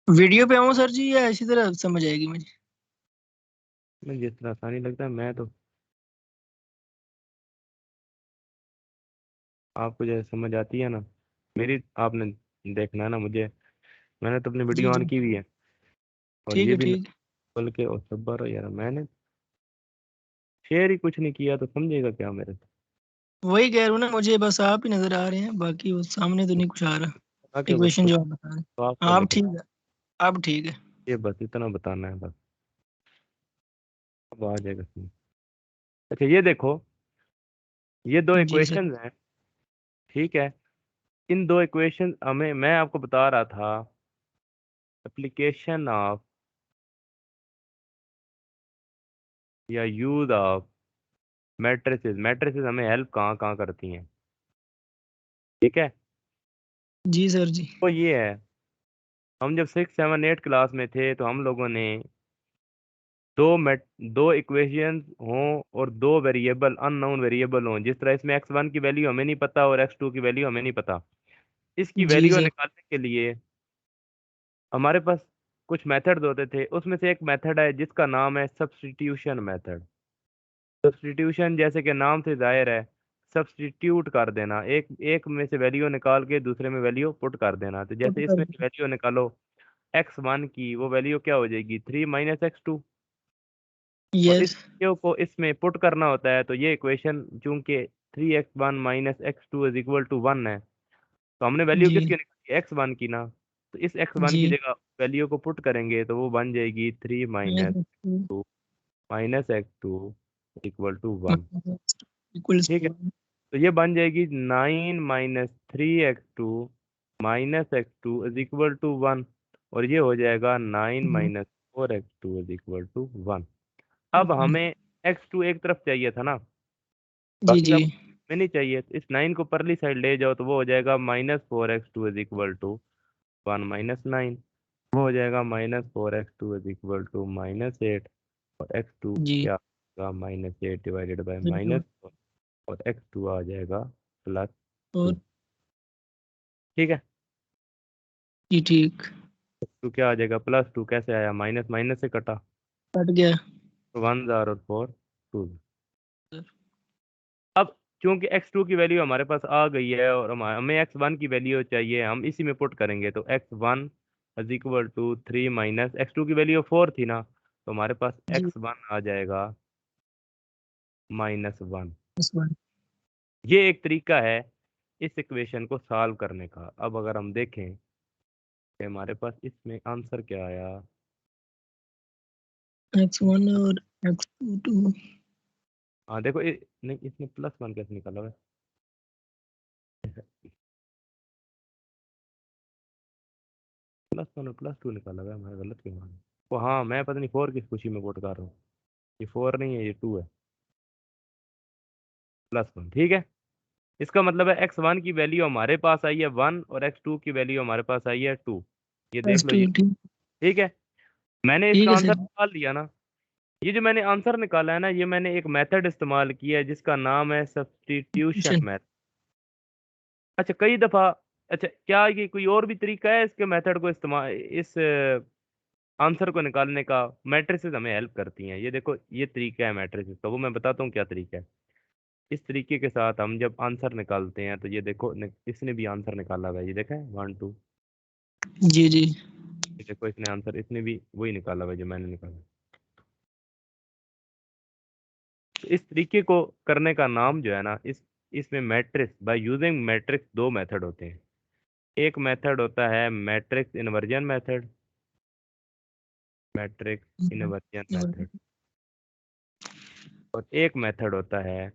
Video पे आऊँ sir जी या इसी तरह समझ आएगी मुझे? मैं जिस तरह आसानी लगता है, मैं तो आपको जैसे समझ आती है ना मेरी, आपने देखना है ना मुझे, मैंने तो अपनी जी वीडियो ऑन जी, की हुई है, और ठीक ये है भी ठीक है। बोल के, और सब्र हो यार, मैंने शेयर ही कुछ नहीं किया तो समझेगा क्या मेरे से? वही कह रहा हूँ ना, मुझे बस आप ही नजर आ रहे हैं, बाकी वो सामने तो नहीं कुछ आ रहा। आके बस इक्वेशन कुछ जो आप बता रहे हैं। तो आप कर हाँ, अब लेकिन, ठीक है। अब ठीक है। ये बस इतना बताना है बस, अब आ जाएगा समझ। अच्छा ये देखो, ये दो जी सर। इक्वेशंस हैं, ठीक है। इन दो इक्वेशन हमें, मैं आपको बता रहा था एप्लीकेशन ऑफ या यूज ऑफ मैट्रिसेस। मैट्रिसेस हमें हेल्प कहाँ कहाँ करती हैं, ठीक है। जी सर जी। तो ये है, हम जब 6 7 8 क्लास में थे तो हम लोगों ने दो इक्वेशंस हों और दो वेरिएबल अननोन वेरिएबल हों, जिस तरह इसमें x1 की वैल्यू हमें नहीं पता और x2 की वैल्यू हमें नहीं पता, इसकी जी वैल्यू सर। निकालने के लिए हमारे पास कुछ मेथड्स होते थे। उसमें से एक मेथड है जिसका नाम है सब्स्टिट्यूशन मेथड। सब्स्टिट्यूशन जैसे कि नाम से जाहिर है, सब्स्टिट्यूट कर देना, एक एक में से वैल्यू निकाल के दूसरे में वैल्यू पुट कर देना। तो पुट जैसे कर इसमें दो। वैल्यू निकालो x1 की, वो वैल्यू क्या हो जाएगी, 3 - x2। और इस यस। वैल्यू को इसमें पुट करना होता है, तो ये इक्वेशन चूंकि 3x1 - x2 is equal to 1 है, तो हमने वैल्यू जी किसकी निकाली, x1 की ना। तो इस x1 की जी। जगह वैल्यू को पुट करेंगे तो वो बन जाएगी 3 yes. - 2 -x2 equal to 1, equals ठीक टू। है। तो ये बन जाएगी 9 - 3x2 -x2 is equal to 1, और ये हो जाएगा 9 - 4x2 इज इक्वल टू 1। अब हमें x2 एक तरफ चाहिए था ना, जी बाकी जी। सब में नहीं चाहिए, तो इस 9 को परली साइड ले जाओ तो वो हो जाएगा -4x2 इज इक्वल टू 1 - 9, वो हो जाएगा -4x2 इज इक्वल टू -8, और x2 जी। क्या होगा, -8 डिवाइडेड बाई -4, और x2 आ जाएगा +2, और ठीक है। जी ठीक। तो क्या आ जाएगा, +2 कैसे आया, माइनस माइनस से कटा, कट गया। तो 1 जार और 4 2। अब चूंकि x2 की वैल्यू हमारे पास आ गई है और हमें x1 की वैल्यू चाहिए, हम इसी में पुट करेंगे, तो x1 is equal to 3 - x2 की वैल्यू 4 थी ना, तो हमारे पास जी। x1 आ जाएगा -1। इस वन। ये एक तरीका है इस इक्वेशन को सॉल्व करने का। अब अगर हम देखें कि हमारे पास इसमें आंसर क्या आया, x1 और x2 हाँ देखो नहीं, इसमें +1 कैसे निकाला हुआ है, +1 और +2 निकाला हुआ है, मैं गलत क्यों मान, वो हाँ मैं पता नहीं 4 किस खुशी में वोट कर रहा हूँ, ये 4 नहीं है, ये 2 है, +1, ठीक है। इसका मतलब है x1 की वैल्यू हमारे पास आई है 1 और x2 की वैल्यू हमारे पास आई है 2, ये देख लो x2 ये, ठीक। ठीक है। मैंने ठीक इसका है आंसर सर। निकाल लिया ना। ये जो मैंने आंसर निकाला है ना, ये मैंने एक मेथड इस्तेमाल किया है जिसका नाम है सब्स्टिट्यूशन क्वेश्चन। मेथड। अच्छा कई दफा, अच्छा क्या ये कोई और भी तरीका है इसके मेथड को इस्तेमाल, इस आंसर को निकालने का? मैट्रिसेस हमें हेल्प करती हैं, ये देखो ये तरीका है मैट्रिसेस का, वो मैं बताता हूँ क्या तरीका है। इस तरीके के साथ हम जब आंसर निकालते हैं तो ये देखो इसने भी आंसर निकाला हुआ है, ये देखा है 1 2, जी जी। ये देखो इसने आंसर, इसने भी वही निकाला हुआ है जो मैंने निकाला। तो इस तरीके को करने का नाम जो है ना, इस इसमें मैट्रिक्स बाय यूजिंग मैट्रिक्स दो मेथड होते हैं। एक मेथड होता है matrix inversion method, matrix inversion method, और एक मेथड होता है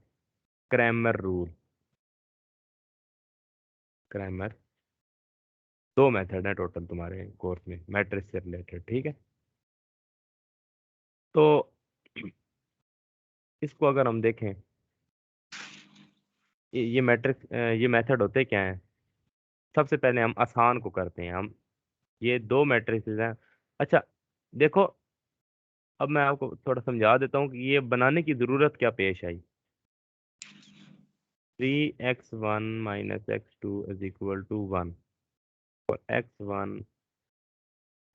क्रैमर रूल, क्रैमर। दो मेथड है टोटल तुम्हारे कोर्स में मैट्रिक्स से रिलेटेड, ठीक है। तो इसको अगर हम देखें, ये मैट्रिक्स, ये मेथड होते क्या हैं। सबसे पहले हम आसान को करते हैं, हम ये दो मैट्रिक्स हैं। अच्छा देखो, अब मैं आपको थोड़ा समझा देता हूँ कि ये बनाने की ज़रूरत क्या पेश आई। 3x1 - x2 is equal to 1, और x1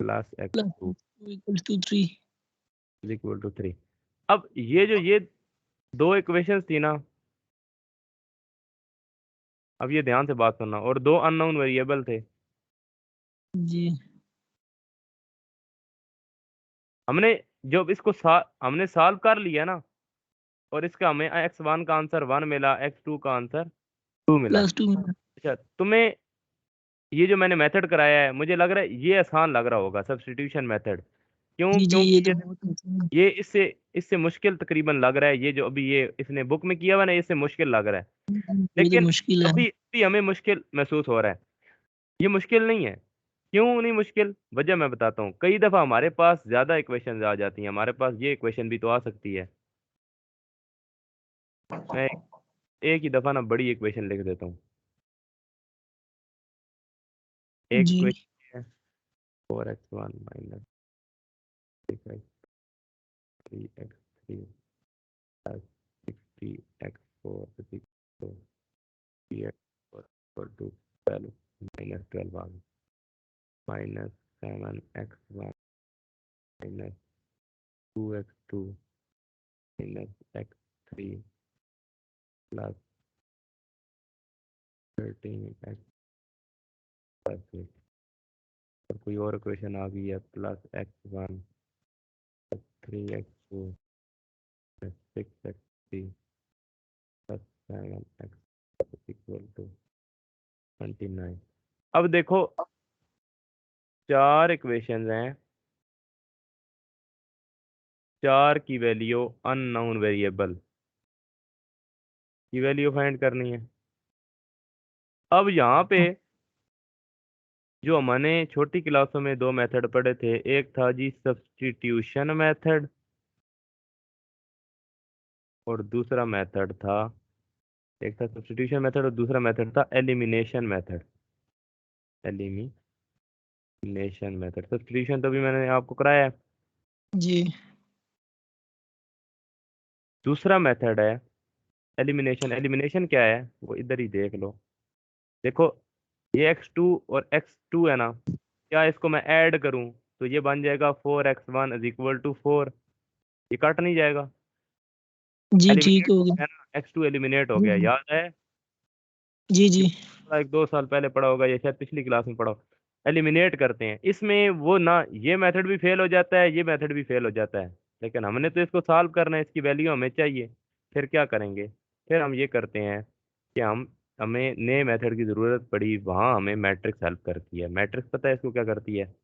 plus x2 equals to 3। Is equal to 3। अब ये दो इक्वेशंस थी ना, अब ये ध्यान से बात सुनना, और दो अननोन वेरिएबल थे। जी हमने जब इसको हमने सॉल्व कर लिया ना, और इसका हमें x1 का आंसर 1 मिला, x2 का आंसर 2 मिला। +2 में। अच्छा, तुम्हें ये जो मैंने मेथड कराया है, मुझे लग रहा है ये आसान लग रहा होगा, सब्स्टिट्यूशन मेथड। क्यों? जी ये क्योंकि तो ये बहुत आसान है। ये इससे इससे मुश्किल तकरीबन लग रहा है, ये जो अभी ये इसने बुक में किया हुआ ना, इससे मुश्किल लग रहा है। ये तो लेकिन मुश्किल है। अभी अभी हमें मुश्किल महसूस हो रहा है। ये मुश्किल नहीं है। क्यों नहीं मुश्किल? वजह मैं बताता हूँ। कई दफ़ा हमारे पास ज़्यादा इक्वेशंस आ जाती हैं, हमारे पास ये इक्वेशन भी तो आ सकती है। मैं एक ही दफ़ा ना बड़ी इक्वेशन लिख देता हूँ। एक जी इक्वेशन है 4x1 minus 3x3 plus 60x4 3x equal to 12 minus 12 आ गया, minus 7x1 minus 2x2 minus x3 plus 13x plus 8। और कोई और इक्वेशन आ गई है, plus x1 plus 3x4 plus 6x3 plus 7x equal to 29। अब देखो, चार इक्वेशंस हैं, चार की वैल्यू अननोन वेरिएबल की वैल्यू फाइंड करनी है। अब यहाँ पे जो हमने छोटी क्लासों में दो मेथड पढ़े थे, एक था जी सब्स्टिट्यूशन मेथड, और दूसरा मेथड था, एक था सब्स्टिट्यूशन मेथड और दूसरा मेथड था elimination method. Elimination method, substitution तो भी मैंने आपको कराया है। जी दूसरा मेथड है एलिमिनेशन। एलिमिनेशन क्या है वो इधर ही देख लो। देखो, ये x2 और x2 है ना, क्या इसको मैं ऐड करूं तो ये बन जाएगा 4x1 इज इक्वल टू 4। ये कट नहीं जाएगा, जी ठीक एलिमिनेट हो हो गया। गया ना, x2 एलिमिनेट हो गया, जी याद है? जी ये जी एक 2 साल पहले पढ़ा होगा, या शायद पिछली क्लास में पढ़ा हो। एलिमिनेट करते हैं इसमें, वो ना ये मेथड भी फेल हो जाता है, ये मेथड भी फेल हो जाता है, लेकिन हमने तो इसको सॉल्व करना है, इसकी वैल्यू हमें चाहिए। फिर क्या करेंगे? फिर हम ये करते हैं कि हमें नए मेथड की ज़रूरत पड़ी, वहाँ हमें मैट्रिक्स हेल्प करती है। मैट्रिक्स पता है इसको क्या करती है?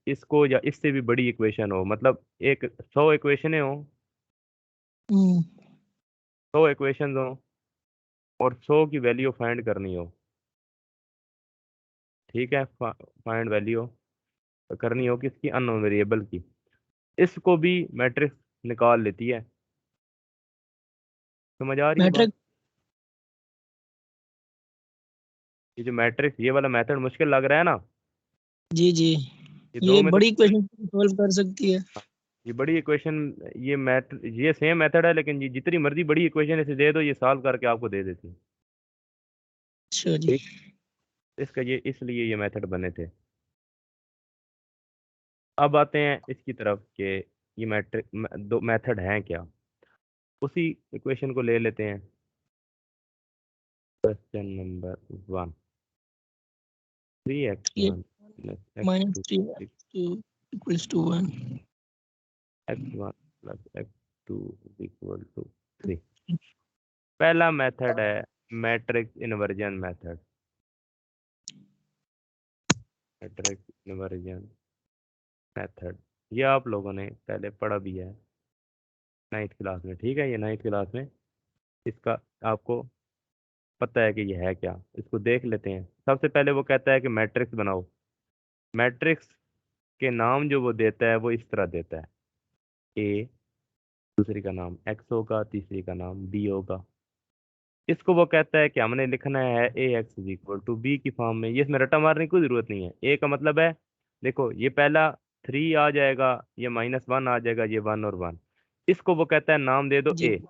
इसको या इससे भी बड़ी इक्वेशन हो, मतलब एक 100 इक्वेशनें हो, हम्म, 100 इक्वेशन हो, और 100 की वैल्यू फाइंड करनी हो, ठीक है? फाइंड वैल्यू करनी हो किसकी? अननोन वेरिएबल की। इसको भी मैट्रिक्स निकाल लेती है। समझ आ रही है बात? मैट्रिक। ये जो मैट्रिक्स, ये वाला मेथड मुश्किल लग रहा है ना, जी जी ये दो ये में तो बड़ी मुश्किल। क्वेश्चन सॉल्व कर सकती है। ये बड़ी इक्वेशन, ये सेम मेथड है, लेकिन ये जितनी मर्जी बड़ी इक्वेशन इसे दे दो, ये सॉल्व करके आपको दे देती है। अच्छा जी। ठीक, इसका ये इसलिए ये मेथड बने थे। अब आते हैं इसकी तरफ के, ये मैट्रिक दो मेथड हैं क्या, उसी इक्वेशन को ले लेते हैं। Question number 1, 3x1 plus minus x2 three two equals to 1। x1 plus x2 equal to 3। पहला मेथड है matrix inversion method. Matrix inversion method, ये आप लोगों ने पहले पढ़ा भी है 9th क्लास में, ठीक है? ये 9th क्लास में इसका आपको पता है कि ये है क्या। इसको देख लेते हैं। सबसे पहले वो कहता है कि मैट्रिक्स बनाओ। मैट्रिक्स के नाम जो वो देता है वो इस तरह देता है, ए, दूसरी का नाम एक्स होगा, तीसरी का नाम बी होगा। इसको वो कहता है कि हमने लिखना है A x is equal to B की फॉर्म में। ये इसमें रटा मारने की कोई जरूरत नहीं है। ए का मतलब है, देखो ये पहला 3 आ जाएगा, ये -1 आ जाएगा, ये 1 और 1। इसको वो कहता है नाम दे दो जी ए।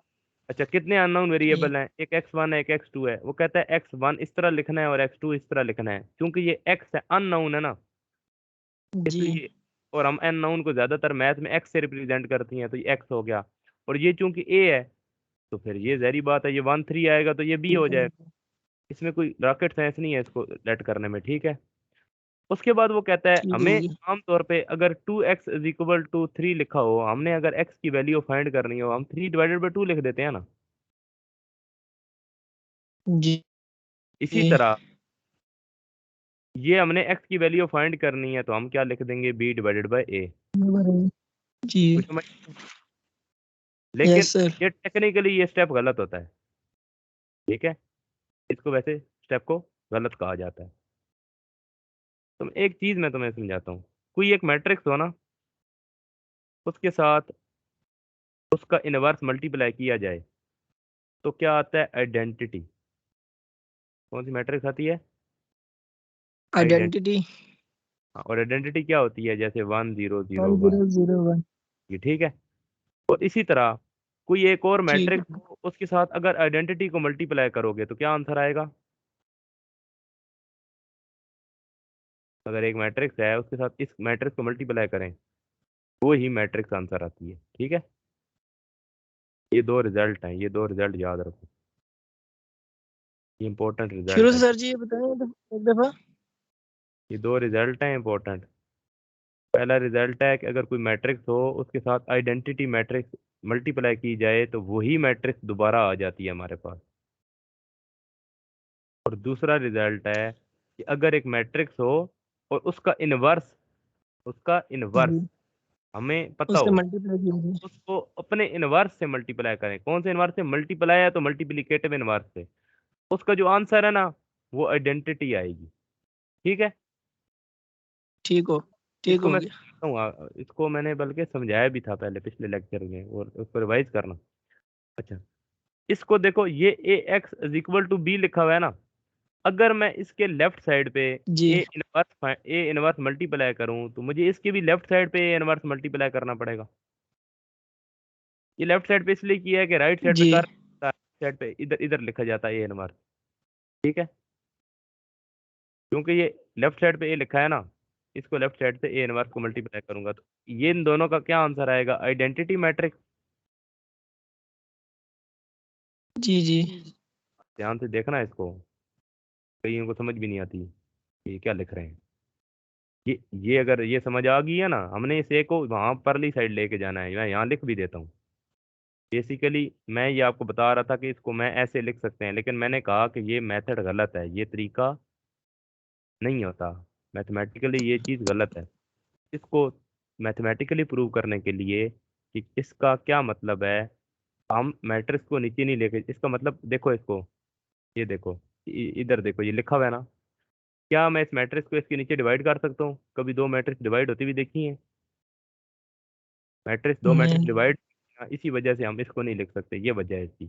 अच्छा, कितने अननोन जी वेरिएबल हैं? एक x1 है, एक x2 है। वो कहता है x1 इस तरह लिखना है और x2 इस तरह लिखना है, क्योंकि ये x है, अननोन है ना, जी। इसलिए और हम अननोन को ज़्यादातर मैथ में एक्स से रिप्रेजेंट करती हैं, तो ये एक्स हो गया। और ये चूँकि ए है, तो फिर ये ज़ाहिर-सी बात है, ये 1 3 आएगा तो ये बी हो जाएगा। इसमें कोई रॉकेट साइंस नहीं है इसको लेट करने में, ठीक है? उसके बाद वो कहता है ठीक हो हमें गया। आम तौर पे अगर 2x इज़ इक्वल टू 3 लिखा हो, हमने अगर x की वैल्यू फाइंड करनी हो, हम 3 डिवाइडेड बाय 2 लिख देते हैं ना। जी। इसी तरह ये हमने x की वैल्यू फाइंड करनी है, तो हम क्या लिख देंगे, b डिवाइडेड बाय a। जी। कुछ समझ, लेकिन यस सर। ये टेक्निकली ये स्टेप गलत होता है, ठीक है? इसको वैसे स्टेप को गलत कहा जाता है। तो एक चीज़ मैं तुम्हें समझाता हूँ। कोई एक मैट्रिक्स हो ना, उसके साथ उसका इनवर्स मल्टीप्लाई किया जाए, तो क्या आता है, आइडेंटिटी। कौन सी मैट्रिक्स आती है? आइडेंटिटी। आइडेंटिटी और आइडेंटिटी क्या होती है, जैसे 1 0 0 1, 1001। ये ठीक है। और इसी तरह कोई एक और ठीक मैट्रिक्स है। हो, उसके साथ अगर आइडेंटिटी को मल्टीप्लाई करोगे तो क्या आंसर आएगा? अगर एक मैट्रिक्स है, उसके साथ इस मैट्रिक्स को मल्टीप्लाई करें, वो ही मैट्रिक्स आंसर आती है, ठीक है? ये दो रिजल्ट हैं, ये दो रिजल्ट याद रखो, ये इंपॉर्टेंट शुरू रिजल्ट से है। सर जी ये बताएं एक दफा। ये दो रिजल्ट हैं इंपॉर्टेंट। पहला रिजल्ट है कि अगर कोई मैट्रिक्स हो, उसके साथ आइडेंटिटी मैट्रिक्स मल्टीप्लाई की जाए, तो वही मैट्रिक्स दोबारा आ जाती है हमारे पास। और दूसरा रिजल्ट है कि अगर एक मैट्रिक्स हो और उसका इनवर्स जी। हमें पता उससे हो, मल्टीप्लाई कीजिए। उसको अपने इनवर्स से मल्टीप्लाई करें। कौन से इनवर्स से मल्टीप्लाई है, तो मल्टीप्लिकेटिव इनवर्स से। उसका जो आंसर है ना, वो आइडेंटिटी आएगी, ठीक है? ठीक हो। ठीक इसको हो मैं गया। समझाता हूँ, इसको मैंने बल्कि समझाया भी था पहले पिछले लेक्चर में, और उसको रिवाइज करना। अच्छा, इसको देखो, ये A x is equal to B लिखा हुआ है ना। अगर मैं इसके लेफ्ट साइड पे जी। ए इनवर्स मल्टीप्लाई करूं, तो मुझे इसके भी लेफ्ट साइड पे ए इनवर्स मल्टीप्लाई करना पड़ेगा। ये लेफ्ट साइड पे इसलिए किया है कि राइट साइड पे जी। कर साइड पे इधर इधर लिखा जाता है ए इनवर्स, ठीक है? क्योंकि ये लेफ्ट साइड पे ए लिखा है ना, इसको लेफ्ट साइड से ए इनवर्स को मल्टीप्लाई करूंगा, तो ये इन दोनों का क्या आंसर आएगा, आइडेंटिटी मैट्रिक्स। जी। जी। ध्यान से देखना इसको, कईयों को समझ भी नहीं आती ये क्या लिख रहे हैं। ये अगर ये समझ आ गई है ना, हमने इस ए को वहां परली साइड लेके जाना है, मैं यहाँ लिख भी देता हूँ। बेसिकली मैं ये आपको बता रहा था कि इसको मैं ऐसे लिख सकते हैं, लेकिन मैंने कहा कि ये मेथड गलत है, ये तरीका नहीं होता। मैथमेटिकली ये चीज़ गलत है। इसको मैथमेटिकली प्रूव करने के लिए कि इसका क्या मतलब है, हम मैट्रिक्स को नीचे नहीं लेके, इसका मतलब देखो इसको, ये देखो, इधर देखो, ये लिखा हुआ है ना। क्या मैं इस मैट्रिक्स को इसके नीचे डिवाइड कर सकता हूँ? कभी दो मैट्रिक्स डिवाइड होती हुई देखी है? मैट्रिक्स दो मैट्रिक्स नहीं। डिवाइड, इसी वजह से हम इसको नहीं लिख सकते, ये वजह है इसकी।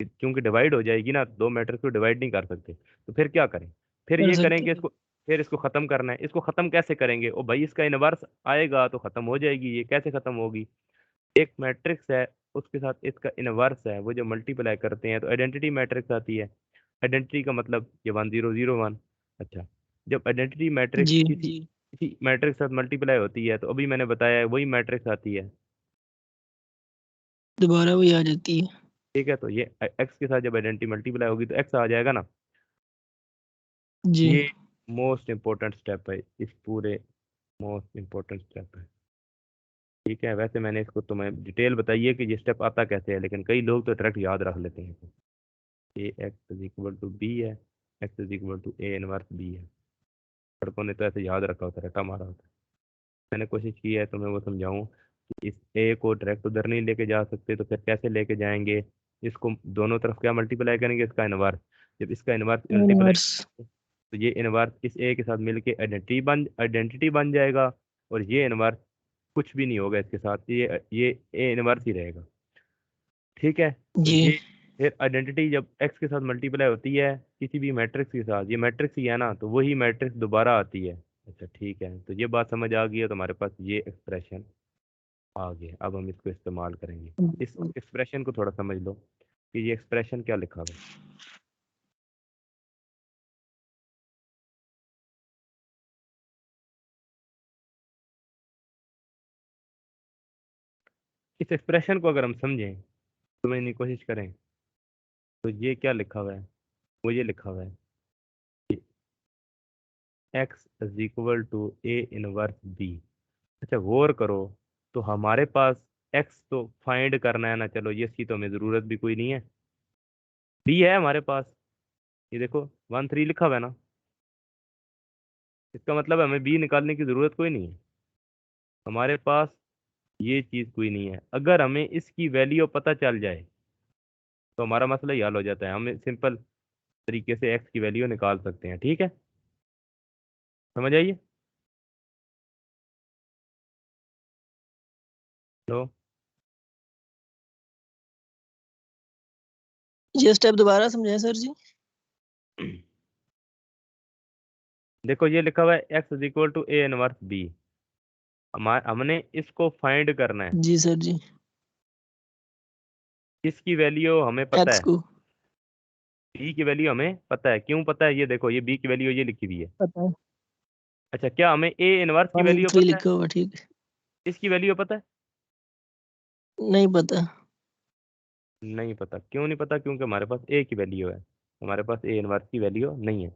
क्योंकि डिवाइड हो जाएगी ना, दो मैट्रिक्स को डिवाइड नहीं कर सकते, तो फिर क्या करें? फिर कर ये सकते करेंगे हैं। इसको, फिर इसको खत्म करना है। इसको खत्म कैसे करेंगे? ओ भाई, इसका इनवर्स आएगा तो खत्म हो जाएगी। ये कैसे खत्म होगी? एक मैट्रिक्स है, उसके साथ इसका इनवर्स है, वो जो मल्टीप्लाई करते हैं तो आइडेंटिटी मैट्रिक्स आती है। आइडेंटिटी का मतलब ये 1 0 0 1। अच्छा, जब आइडेंटिटी मैट्रिक्स जी। किसी मैट्रिक्स के साथ मल्टीप्लाई होती है, तो अभी मैंने बताया है वही मैट्रिक्स आती है, दोबारा वही आ जाती है। ठीक है? तो ये एक्स के साथ जब आइडेंटिटी मल्टीप्लाई होगी तो एक्स आ जाएगा ना। जी। ये मोस्ट इंपॉर्टेंट स्टेप है, इस पूरे मोस्ट इंपॉर्टेंट स्टेप है, ठीक है? वैसे मैंने इसको तुम्हें डिटेल बताइए कि ये स्टेप आता कैसे है, लेकिन कई लोग तो डायरेक्ट याद रख लेते हैं। A x is equal to B है, x is equal to A inverse B है। लड़कों ने तो ऐसे याद रखा होता है, रटा मारा होता है। मैंने कोशिश की है तुम्हें वो समझाऊं कि इस ए को डायरेक्ट उधर नहीं लेके जा सकते, तो फिर कैसे लेके जाएंगे? इसको दोनों तरफ क्या मल्टीप्लाई करेंगे, इसका इनवर्स। जब इसका इनवर्स मल्टीप्लाई, यूनिवर्स। तो ये इनवर्स इस ए के साथ मिलके आइडेंटिटी बन जाएगा। और ये इनवर्स कुछ भी नहीं होगा इसके साथ, ये ए इनवर्स ही रहेगा, ठीक है? तो जी। ये फिर आइडेंटिटी जब एक्स के साथ मल्टीप्लाई होती है किसी भी मैट्रिक्स के साथ, ये मैट्रिक्स ही है ना, तो वही मैट्रिक्स दोबारा आती है। अच्छा, ठीक है, तो ये बात समझ आ गई है, तो हमारे पास ये एक्सप्रेशन आ गया। अब हम इसको इस्तेमाल करेंगे। इस एक्सप्रेशन को थोड़ा समझ लो कि ये एक्सप्रेशन क्या लिखा हुआ है। इस एक्सप्रेशन को अगर हम समझें, समझने की कोशिश करें, तो ये क्या लिखा हुआ है, वो ये लिखा हुआ है कि x is equal to A inverse B. अच्छा गौर करो, तो हमारे पास x तो फाइंड करना है ना, चलो ये इसकी तो हमें ज़रूरत भी कोई नहीं है, बी है हमारे पास, ये देखो 1 3 लिखा हुआ है ना, इसका मतलब हमें बी निकालने की ज़रूरत कोई नहीं है, हमारे पास ये चीज़ कोई नहीं है। अगर हमें इसकी वैल्यू पता चल जाए तो हमारा मसला ही हल हो जाता है, हमें सिंपल तरीके से एक्स की वैल्यू निकाल सकते हैं। ठीक है, समझ आइए। तो ये स्टेप दोबारा समझाएं सर जी। देखो ये लिखा हुआ है x is equal to A inverse B, हमने इसको फाइंड करना है, जी सर जी। इसकी वैल्यू हमें पता एक्स है, को बी की वैल्यू हमें पता है, क्यों पता है, ये देखो ये बी की वैल्यू ये लिखी हुई है। पता है। अच्छा क्या हमें ए इनवर्स की वन वैल्यू थ्री पता है, लिखा हुआ ठीक है। इसकी वैल्यू पता है? नहीं पता। नहीं पता, क्यों नहीं पता, क्योंकि हमारे पास ए की वैल्यू है, हमारे पास ए इनवर्स की वैल्यू नहीं है।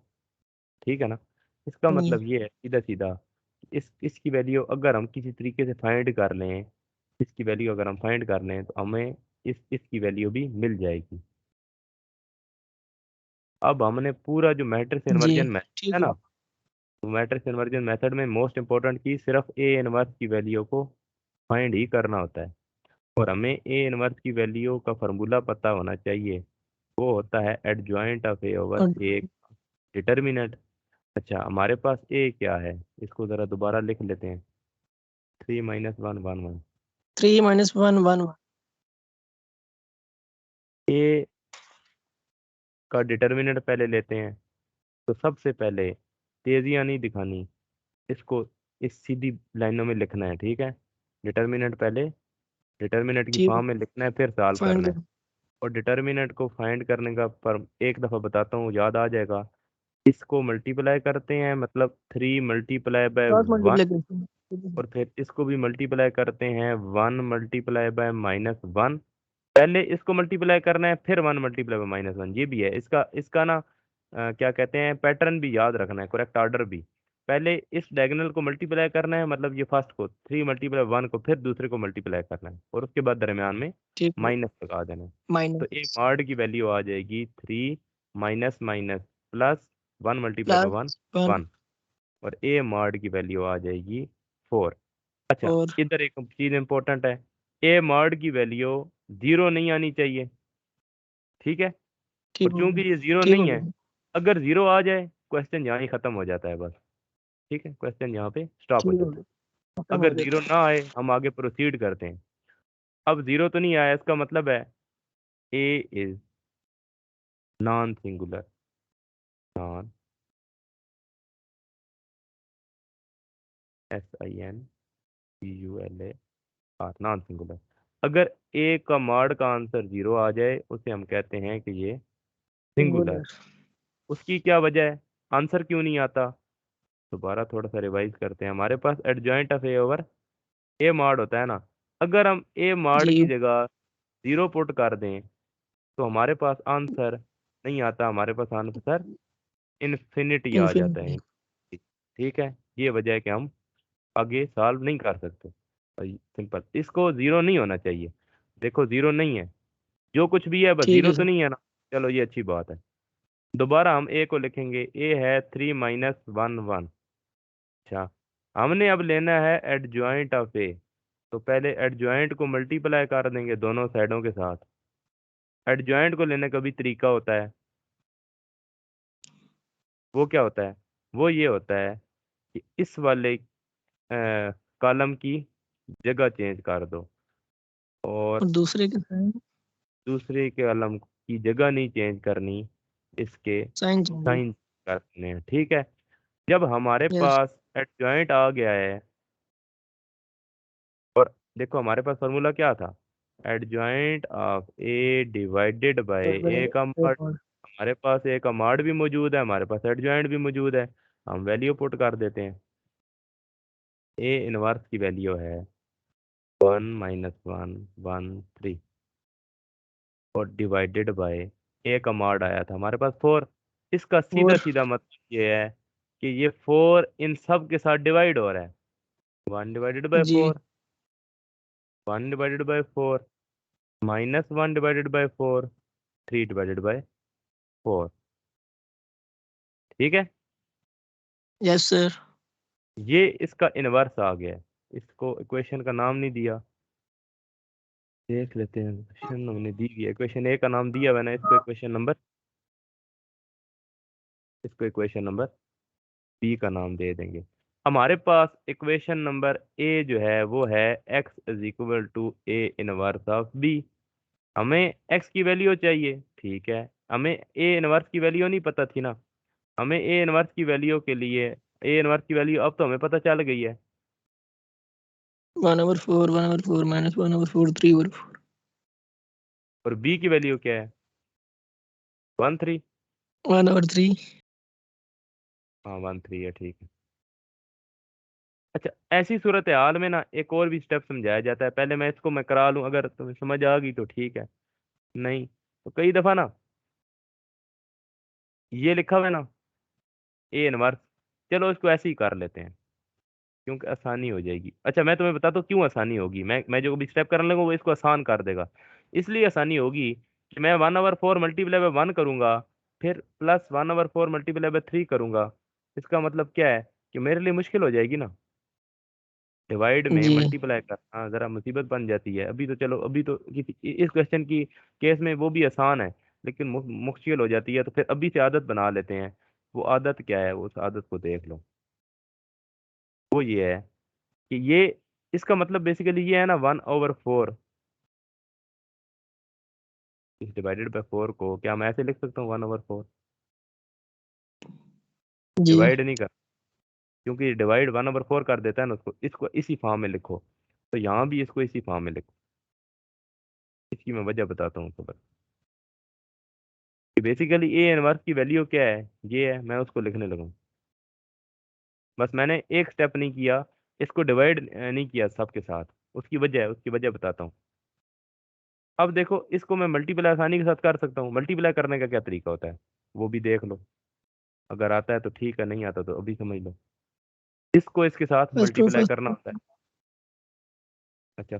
ठीक है ना, इसका नहीं मतलब ये है सीधा सीधा, इसकी वैल्यू अगर हम किसी तरीके से फाइंड कर लें, इसकी वैल्यू अगर हम फाइंड कर लें तो हमें इसकी वैल्यू भी मिल जाएगी। अब हमने पूरा जो मैट्रिक्स जी इन्वर्जन मेथड है ठीक ना, है। तो मैट्रिक्स इन्वर्जन मेथड में मोस्ट इंपॉर्टेंट की सिर्फ ए इनवर्स की वैल्यू को फाइंड ही करना होता है, और हमें ए इनवर्स की वैल्यू का फार्मूला पता होना चाहिए, वो होता है एडजॉइंट ऑफ ए ओवर और ए डिटर्मिनेंट। अच्छा हमारे पास ए क्या है, इसको ज़रा दोबारा लिख लेते हैं, 3 - 1 1 1। 3 - 1 1। ए का डिटर्मिनेंट पहले लेते हैं, तो सबसे पहले तेजियां नहीं दिखानी, इसको इस सीधी लाइनों में लिखना है। ठीक है, डिटर्मिनेंट पहले डिटर्मिनेंट की ठीक है। फॉर्म में लिखना है, फिर सॉल्व फाइंड करना है। कर। और डिटर्मिनेंट को फाइंड करने का पर एक दफ़ा बताता हूँ, याद आ जाएगा। इसको मल्टीप्लाई करते हैं, मतलब 3 × 1, मल्टीप्लीकेशन। और फिर इसको भी मल्टीप्लाई करते हैं 1 × पहले इसको मल्टीप्लाई करना है, फिर 1 × ये भी है इसका इसका ना क्या कहते हैं, पैटर्न भी याद रखना है, करेक्ट ऑर्डर भी। पहले इस डायगोनल को मल्टीप्लाई करना है, मतलब ये फर्स्ट को 3 × 1 को, फिर दूसरे को मल्टीप्लाई करना है, और उसके बाद दरमियान में ठीक है। माइनस लगा देना है। तो माइनस ए मॉड की वैल्यू आ जाएगी 3 - प्लस 1 × प्लस 1 वन 1, और ए मॉड की वैल्यू आ जाएगी 4। अच्छा और इधर एक चीज इंपॉर्टेंट है, ए मॉड की वैल्यू 0 नहीं आनी चाहिए। ठीक है, ठीक और हो चूंकि गया। ये 0 ठीक हो नहीं है, गया। अगर 0 आ जाए क्वेश्चन यहाँ ही खत्म हो जाता है बस। ठीक है, क्वेश्चन यहाँ पे स्टॉप हो ठीक हो जाता गया। है। खत्म हो अगर 0 जाता है। ना आए हम आगे प्रोसीड करते हैं। अब 0 तो नहीं आया, इसका मतलब है A is non singular, non SINGULAR, non singular. अगर ए का मॉड का आंसर 0 आ जाए उसे हम कहते हैं कि ये सिंगुलर। सिंगुलर। उसकी क्या वजह है, आंसर क्यों नहीं आता, दोबारा थोड़ा सा रिवाइज करते हैं। हमारे पास adjoint of A over A mod होता है ना, अगर हम ए मॉड की जी जगह 0 पुट कर दें तो हमारे पास आंसर नहीं आता, हमारे पास आंसर इन्फिनिटी आ जाता है। इन्फिनिटी। ठीक है, ये वजह है कि हम आगे सॉल्व नहीं कर सकते। सिंपल, इसको 0 नहीं होना चाहिए। देखो 0 नहीं है, जो कुछ भी है बस, ठीक 0 है तो सर। नहीं है ना। चलो ये अच्छी बात है। दोबारा हम ए को लिखेंगे, ए है 3 - 1 1। अच्छा हमने अब लेना है एडजॉइंट ऑफ ए, तो पहले एडजॉइंट को मल्टीप्लाई कर देंगे दोनों साइडों के साथ। एडजॉइंट को लेने का भी तरीका होता है, वो क्या होता है, वो ये होता है कि इस वाले कॉलम की जगह चेंज कर दो, और और दूसरे के साइन। दूसरे के कॉलम की जगह नहीं चेंज करनी, इसके साइन चेंज। साइन करने हैं। ठीक है, जब हमारे यस। पास एडजॉइंट आ गया है, और देखो हमारे पास फॉर्मूला क्या था, adjoint of A divided by A का मॉड। हमारे पास ए का मॉड भी मौजूद है, हमारे पास एडजॉइंट भी मौजूद है, हम वैल्यू पुट कर देते हैं। ए इनवर्स की वैल्यू है 1 -1 1 3 और डिवाइडेड बाय ए का मॉड आया था हमारे पास 4। इसका सीधा और सीधा मतलब ये है कि ये 4 इन सब के साथ डिवाइड हो रहा है। 1 डिवाइडेड बाय जी 4, 1 divided by 4, -1 divided by 4, 3 divided by 4। ठीक है, यस सर। ये इसका इनवर्स आ गया है। इसको इक्वेशन का नाम नहीं दिया, देख लेते हैं। इक्वेशन हमने दी हुई है, इक्वेशन ए का नाम दिया मैंने, इसको इक्वेशन नंबर बी का नाम दे देंगे। हमारे पास इक्वेशन नंबर ए जो है वो है x is equal to A inverse of B. हमें x की वैल्यू चाहिए, ठीक है। हमें ए इनवर्स की वैल्यू नहीं पता थी ना। हमें ए इनवर्स की वैल्यू के लिए, ए इनवर्स की वैल्यू अब तो हमें पता चल गई है। 1/4 1/4 -1/4 3/4 और बी की वैल्यू क्या है? 1/3। 1/3। हाँ 1/3 है, ठीक है। अच्छा, ऐसी सूरत हाल में ना एक और भी स्टेप समझाया जाता है। पहले मैं करा लूँ, अगर तुम्हें समझ आ गई तो ठीक है, नहीं तो कई दफा ना ये लिखा हुआ है ना ए इनवर्स, चलो इसको ऐसे ही कर लेते हैं क्योंकि आसानी हो जाएगी। अच्छा, मैं तुम्हें बताता हूँ क्यों आसानी होगी। मैं जो भी स्टेप करने लगूँ वो इसको आसान कर देगा। इसलिए आसानी होगी कि मैं 1/4 मल्टीप्लाई बाय 1 करूंगा, फिर प्लस 1/4 मल्टीप्लाई बाय 3 करूंगा। इसका मतलब क्या है कि मेरे लिए मुश्किल हो जाएगी ना डिवाइड में जी मल्टीप्लाई करना, जरा मुसीबत बन जाती है। अभी तो चलो, अभी तो किसी इस क्वेश्चन की केस में वो भी आसान है, लेकिन मुश्किल हो जाती है। तो फिर अभी से आदत बना लेते हैं। वो आदत क्या है, वो उस आदत को देख लो। वो ये है कि ये, इसका मतलब बेसिकली ये है ना 1/4 इस डिवाइडेड बाय 4 को क्या मैं ऐसे लिख सकता हूँ 1/4? जी डिवाइड नहीं कर, क्योंकि डिवाइड 1/4 कर देता है ना उसको। इसको इसी फॉर्म में लिखो, तो यहाँ भी इसको इसी फॉर्म में लिखो। इसकी मैं वजह बताता हूँ तो कि बेसिकली ए इनवर्स की वैल्यू क्या है, ये है। मैं उसको लिखने लगा, बस मैंने एक स्टेप नहीं किया, इसको डिवाइड नहीं किया सबके साथ। उसकी वजह बताता हूँ। अब देखो, इसको मैं मल्टीप्लाई आसानी के साथ कर सकता हूँ। मल्टीप्लाई करने का क्या तरीका होता है वो भी देख लो। अगर आता है तो ठीक है, नहीं आता तो अभी समझ लो। इसको इसके साथ फर्स्ट रो मल्टीप्लाई करना होता है। अच्छा,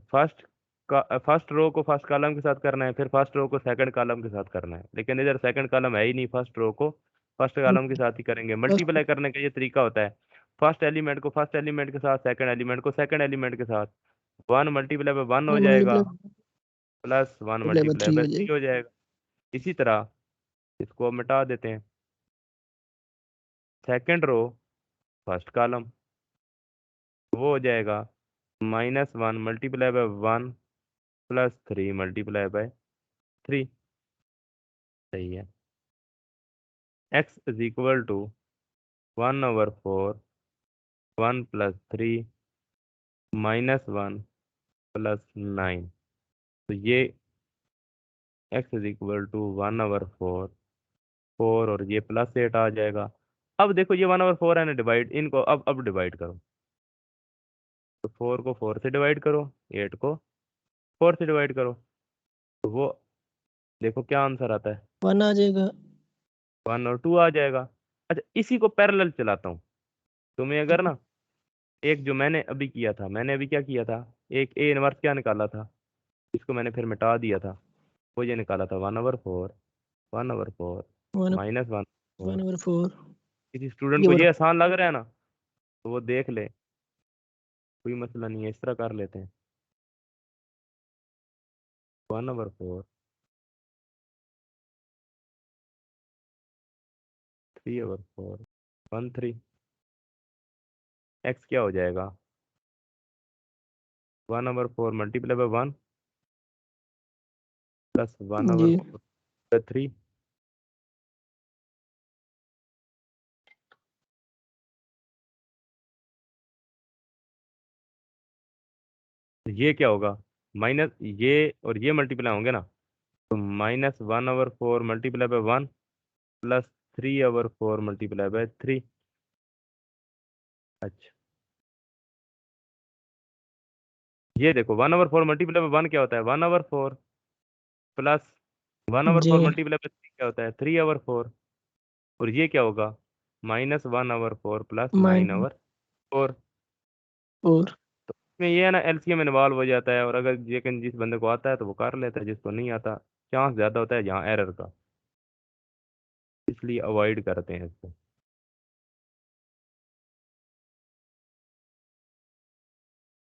फर्स्ट रो को फर्स्ट कॉलम के साथ करना है, फिर फर्स्ट रो को सेकंड कॉलम के साथ करना है। लेकिन इधर सेकंड कॉलम है ही नहीं, फर्स्ट रो को फर्स्ट कॉलम के साथ ही करेंगे। फर्स्ट मल्टीप्लाई करने का ये तरीका होता है, फर्स्ट एलिमेंट को फर्स्ट एलिमेंट के साथ, सेकंड एलिमेंट को सेकंड एलिमेंट के साथ। 1 मल्टीप्लाई बाय 1 हो जाएगा, multiply plus 1 by multiply 3 by हो 3 जाएगा। हो जाएगा। इसी तरह इसको अब मिटा देते हैं। सेकंड रो फर्स्ट कॉलम, वो हो जाएगा -1 multiply by 1 plus 3 multiply by 3। सही है। x is equal to 1/4 1 plus 3 -1 plus 9। तो ये x इज इक्वल टू 1/4 4 और ये +8 आ जाएगा। अब देखो, ये 1/4 है ना, डिवाइड इनको अब डिवाइड करो। तो 4 को 4 से डिवाइड करो, 8 को 4 से डिवाइड करो, तो वो देखो क्या आंसर आता है, 1 आ जाएगा। 1 और 2 आ जाएगा। अच्छा, इसी को पैरेलल चलाता हूँ। तुम्हें अगर ना, एक जो मैंने अभी किया था, मैंने अभी क्या किया था, एक ए इनवर्स क्या निकाला था, इसको मैंने फिर मिटा दिया था। वो ये निकाला था 1/4 1/4 1 -1/4। 1/4 किसी स्टूडेंट ये को वर ये आसान लग रहा है ना, तो वो देख ले, कोई मसला नहीं है, इस तरह कर लेते हैं। 1/4 3/4 1/3। एक्स क्या हो जाएगा, 1/4 मल्टीप्लाई बाय 1 प्लस जी 1/3। ये क्या होगा, माइनस ये और ये मल्टीप्लाई होंगे ना, तो -1/4 multiply by 1 plus 3/4 multiply by 3। अच्छा, ये देखो 1/4 मल्टीप्लाई बाय 1 क्या होता है 1/4 प्लस 1/4 जी मल्टीप्लाई बाय 3 क्या होता है 3/4 और ये क्या होगा -1/4 प्लस माइनस 9/4। 4। इसमें ये है ना एलसीएम इन्वॉल्व हो जाता है और अगर लेकिन जिस बंदे को आता है तो वो कर लेता है जिसको नहीं आता चांस ज्यादा होता है यहाँ एरर का इसलिए अवॉइड करते हैं इसको।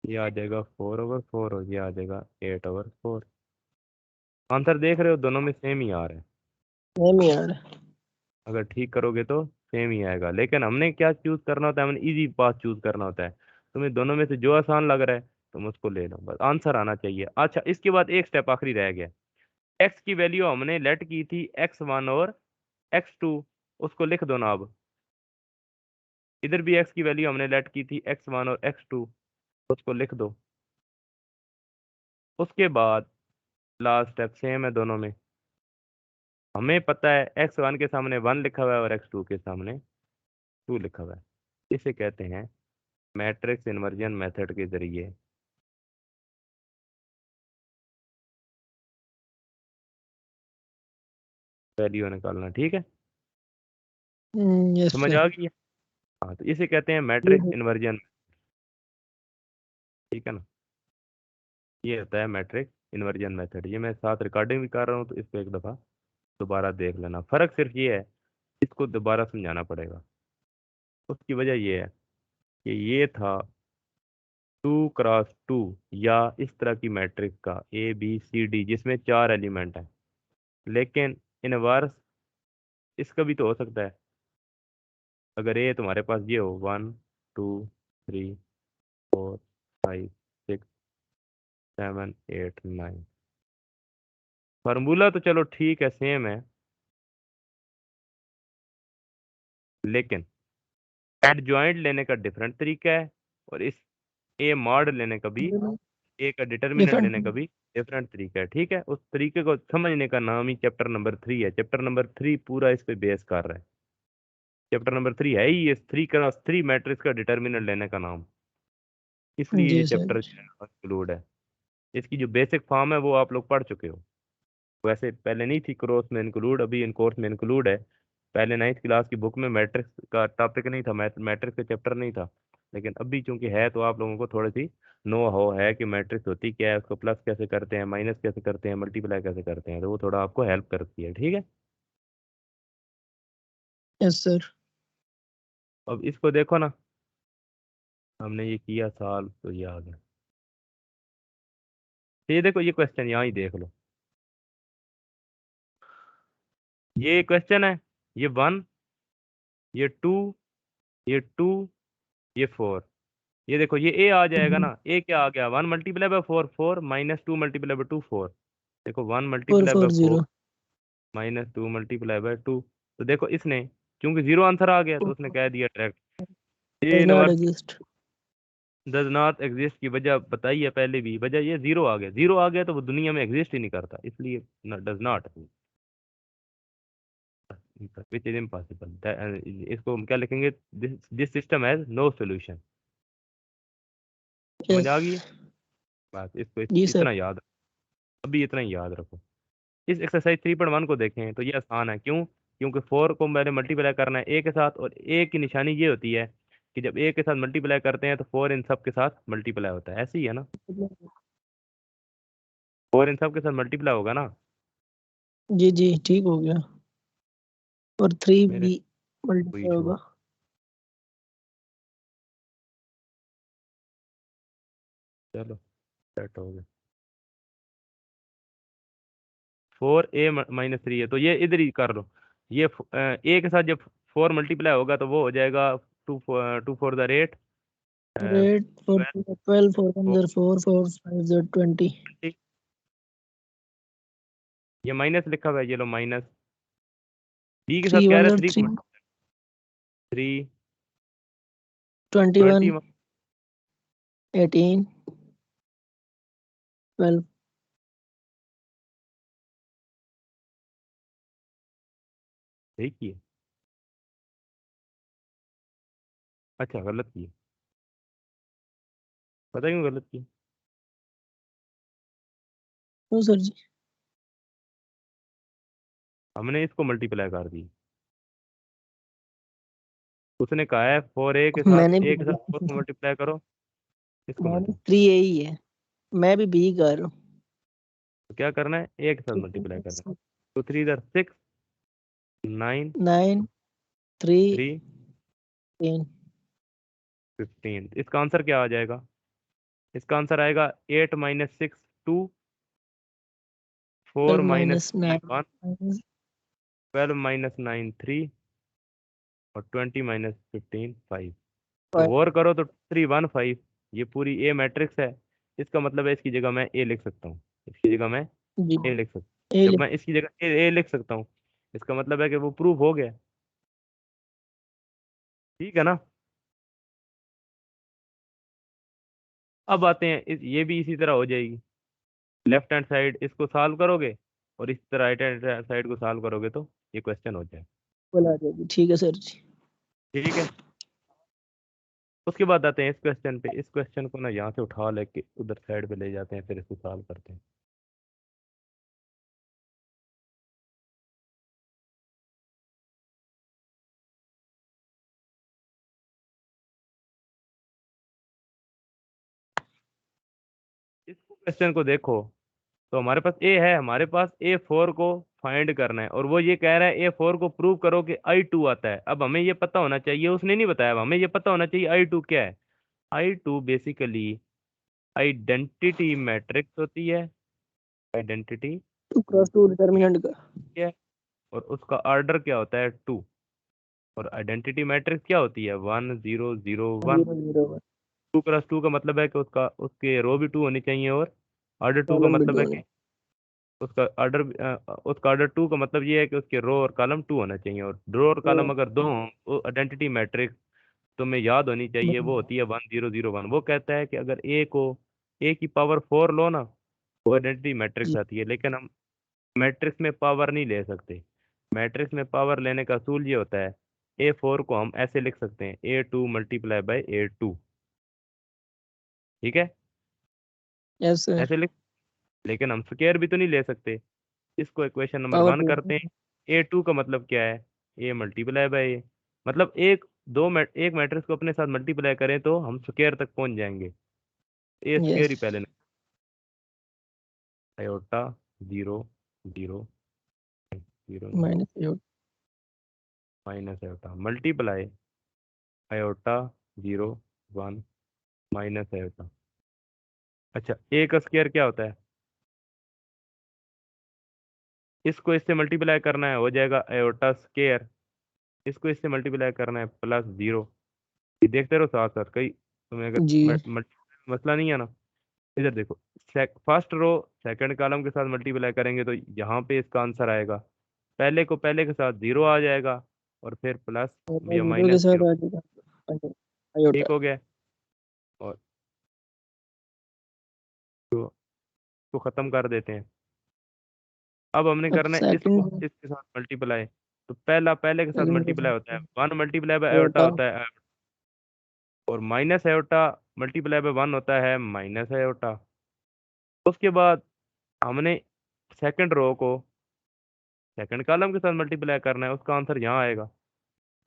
ये आ जाएगा 4/4 और ये आ जाएगा 8/4। आंसर देख रहे हो दोनों में सेम ही आ रहा है। सेम यार। अगर ठीक करोगे तो सेम ही आएगा लेकिन हमने क्या चूज करना होता है हमने इजी पाथ चूज करना होता है। तुम्हें दोनों में से जो आसान लग रहा है तुम उसको ले लो बस आंसर आना चाहिए। अच्छा इसके बाद एक स्टेप आखिरी रह गया। एक्स की वैल्यू हमने लेट की थी x1 और x2 उसको लिख दो ना अब। इधर भी x की वैल्यू हमने लेट की थी x1 और x2 उसको लिख दो। उसके बाद लास्ट स्टेप सेम है दोनों में। हमें पता है x1 के सामने 1 लिखा हुआ है और x2 के सामने 2 लिखा हुआ है। इसे कहते हैं मैट्रिक्स इन्वर्जन मेथड के जरिए वैल्यू निकालना। ठीक है यस समझ सर। आ गई है। हाँ तो इसे कहते हैं मैट्रिक्स इन्वर्जन। ठीक है ना ये होता है मैट्रिक्स इन्वर्जन मेथड। ये मैं साथ रिकॉर्डिंग भी कर रहा हूँ तो इसको एक दफ़ा दोबारा देख लेना। फर्क सिर्फ ये है इसको दोबारा समझाना पड़ेगा। उसकी वजह ये है कि ये था 2x2 या इस तरह की मैट्रिक्स का ABCD जिसमें 4 एलिमेंट हैं। लेकिन इनवर्स इसका भी तो हो सकता है। अगर ये तुम्हारे पास ये हो 1 2 3 4 5 6 7 8 9 फार्मूला तो चलो ठीक है सेम है लेकिन एडजॉइंट लेने का डिफरेंट तरीका है और इस ए मॉड लेने का भी ए का डिटर्मिनेंट डिफरेंट। लेने का भी डिफरेंट तरीका है। ठीक है उस तरीके को समझने का नाम ही चैप्टर नंबर 3 है। चैप्टर नंबर 3 पूरा इस पे बेस कर रहा है। चैप्टर नंबर 3 है ही ये 3x3 मैट्रिक्स का डिटर्मिनेंट लेने का नाम। इसलिए ये जी सर। चैप्टर इंक्लूड है। इसकी जो बेसिक फॉर्म है वो आप लोग पढ़ चुके हो। वैसे पहले नहीं थी कोर्स में इंक्लूड अभी इन कोर्स में इंक्लूड है। पहले 9th क्लास की बुक में मैट्रिक्स का टॉपिक नहीं था मैट्रिक्स का चैप्टर नहीं था। लेकिन अभी चूंकि है तो आप लोगों को थोड़ी सी नो हो है कि मैट्रिक्स होती क्या है उसको प्लस कैसे करते हैं माइनस कैसे करते हैं मल्टीप्लाई कैसे करते हैं तो वो थोड़ा आपको हेल्प करती है। ठीक है यस सर। अब इसको देखो ना हमने ये किया साल तो ये आ गया। तो ये देखो ये क्वेश्चन यहाँ ही देख लो। ये क्वेश्चन है ये 1 ये 2 ये 2 ये 4। ये देखो ये ए आ जाएगा ना ए क्या आ गया 1 × 4 4 -2 × 2 देखो 1 × 4 440। -2 × 2 तो देखो इसने क्योंकि जीरो आंसर आ गया तो उसने कह दिया डायरेक्ट ये does not universe exist. Does not exist की वजह बताई है पहले भी वजह ये जीरो आ गया तो वो दुनिया में एग्जिस्ट ही नहीं करता इसलिए does not which is impossible. इसको हम क्या लिखेंगे this system has no solution. समझ यस। आ गई है? बस इसको जी सर। इतना याद अभी इतना ही याद रखो। इस एक्सरसाइज 3.1 को देखें तो ये आसान है क्यों क्योंकि 4 को मैंने मल्टीप्लाई करना है ए के साथ और ए की निशानी ये होती है कि जब ए के साथ मल्टीप्लाई करते हैं तो 4 इन सब के साथ मल्टीप्लाई होता है ऐसे ही है ना 4 इन सब के साथ मल्टीप्लाई होगा ना। जी जी ठीक हो गया। और 3 मेरे भी कोई मल्टीप्लाई छोड़ होगा। चलो सेट हो गया 4a - 3 है तो ये इधर ही कर लो। ये ए के साथ जब 4 मल्टीप्लाई होगा तो वो हो जाएगा 2 4 8 4 12 4 1 0 4 4 5 0 20। ये माइनस लिखा हुआ है ये लो माइनस बी के साथ 3 क्या 1 है 0 3 3 3 21 20 18 12। ठीक ही है। अच्छा गलत की पता क्यों गलत की नो सर जी। हमने इसको मल्टीप्लाई कर दी। उसने कहा है 4a के साथ मैंने भी a के साथ 4 को मल्टीप्लाई करो, इसको माइनस मल्टीप्लाई। 3 यही है। मैं भी बी कर रहा हूँ। तो क्या करना है, a के साथ मल्टीप्लाई करना है। तो 3 इधर 6, 9, 9 3 3, 10। 15। इसका आंसर क्या आ जाएगा? इसका आंसर आएगा 8 माइनस 6 2, 4 12 माइनस माइनस 1 9 12 माइनस 9 3 और 20 माइनस 15 5। तो और करो तो 315। ये पूरी ए मैट्रिक्स है। इसका मतलब है इसकी जगह मैं ए लिख सकता हूँ। इसकी जगह मैं जी। ए लिख सकता ए हूँ। जब मैं इसकी जगह ए लिख सकता हूँ, इसका मतलब है कि वो प्रूफ हो गया। ठीक है ना? अब आते हैं ये भी इसी तरह हो जाएगी। लेफ्ट हैंड साइड इसको सॉल्व करोगे और इस तरह राइट हैंड साइड को सॉल्व करोगे तो ये क्वेश्चन हो जाए। बोला जाएगी। ठीक है सर जी। ठीक है। उसके बाद आते हैं इस क्वेश्चन पे। इस क्वेश्चन को ना यहाँ से उठा लेके उधर साइड पे ले जाते हैं, फिर इसको सॉल्व करते हैं। इस क्वेश्चन को देखो तो हमारे पास ए है, हमारे पास A4 को फाइंड करना है और वो ये कह रहा है A4 को प्रूव करो कि I2 आता है। अब हमें ये पता होना चाहिए, उसने नहीं बताया, अब हमें ये पता होना चाहिए I2 क्या है। I2 बेसिकली आइडेंटिटी मैट्रिक्स होती है। Identity two cross two determinant का। है और उसका ऑर्डर क्या होता है 2। और आइडेंटिटी मैट्रिक्स क्या होती है 1 0 0 1। 0 0 1। 2 क्रॉस 2 का मतलब है कि उसका उसके रो भी 2 होनी चाहिए और ऑर्डर 2 का कॉलम भी मतलब है दोनों। कि उसका ऑर्डर 2 का मतलब ये है कि उसके रो और कॉलम 2 होना चाहिए। और रो और कॉलम अगर दो हों तो आइडेंटिटी मैट्रिक्स तुम्हें याद होनी चाहिए, वो होती है 1 0 0 1। वो कहता है कि अगर ए की पावर 4 लो ना, वो आइडेंटिटी मैट्रिक्स जी। आती है। लेकिन हम मैट्रिक्स में पावर नहीं ले सकते। मैट्रिक्स में पावर लेने का असूल ये होता है, A4 को हम ऐसे लिख सकते हैं A2 मल्टीप्लाई बाई A2। ठीक है, यस सर। ऐसे लिख। लेकिन हम स्क्वायर भी तो नहीं ले सकते। इसको इक्वेशन नंबर पावर 1 करते हैं। A2 का मतलब क्या है, ए मल्टीप्लाई बाई ए। मतलब एक मैट्रिक्स को अपने साथ मल्टीप्लाई करें तो हम स्क्वायर तक पहुंच जाएंगे। ए स्क्वायर यस। ही पहले iota 0 0 0 minus minus iota multiply iota 0 1 minus iota. अच्छा, ए का स्क्वायर क्या होता है? इसको इससे मल्टीप्लाई करना है, हो जाएगा आयोटा स्क्वायर। इसको इससे मल्टीप्लाई करना है प्लस 0। ये देखते रहो साथ साथ, कहीं तुम्हें अगर जी। मसला नहीं है ना। इधर देखो, फर्स्ट रो सेकंड कॉलम के साथ मल्टीप्लाई करेंगे तो यहाँ पे इसका आंसर आएगा। पहले को पहले के साथ 0 आ जाएगा और फिर प्लस या जीरो के माइनस साथ 0। आ जाएगा आयोटा। ठीक हो गया। और तो खत्म कर देते हैं। अब हमने अब करना है इसको सेकंड इसके साथ मल्टीप्लाई। तो पहला पहले के साथ सेकंड के मल्टीप्लाई होता है साथ 1 मल्टीप्लाई बाय आयोटा आयोटा। होता है और माइनस आयोटा मल्टीप्लाई बाय 1 होता है माइनस आयोटा। उसके बाद हमने सेकंड रो को सेकंड कॉलम के साथ मल्टीप्लाई करना है, उसका आंसर यहाँ आएगा।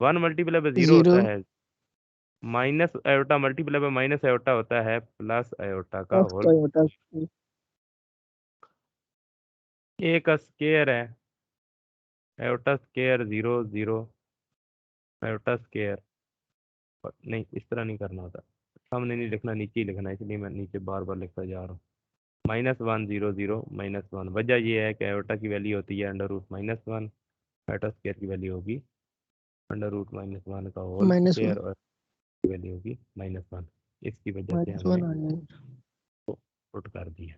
1 मल्टीप्लाई बाय 0 जीरो। होता है minus iota multiply by minus iota होता है प्लस आयोटा का फर्स्ट होल। आयोटा। ए का स्क्वायर है आयोटा स्क्वायर 0 0 आयोटा स्क्वायर। नहीं, इस तरह नहीं करना होता, सामने नहीं लिखना, नीचे ही लिखना है, इसलिए मैं नीचे बार बार लिखता जा रहा हूँ। -1 0 0 -1। वजह यह है कि आयोटा की वैल्यू होती है अंडर रूट -1। आयोटा स्क्वायर की वैल्यू होगी अंडर रूट -1 का होल माइनस स्क्वायर वन। और की वैल्यू होगी -1। इसकी वजह से माइनस हमने वन आ जाएगा। पुट कर दिया।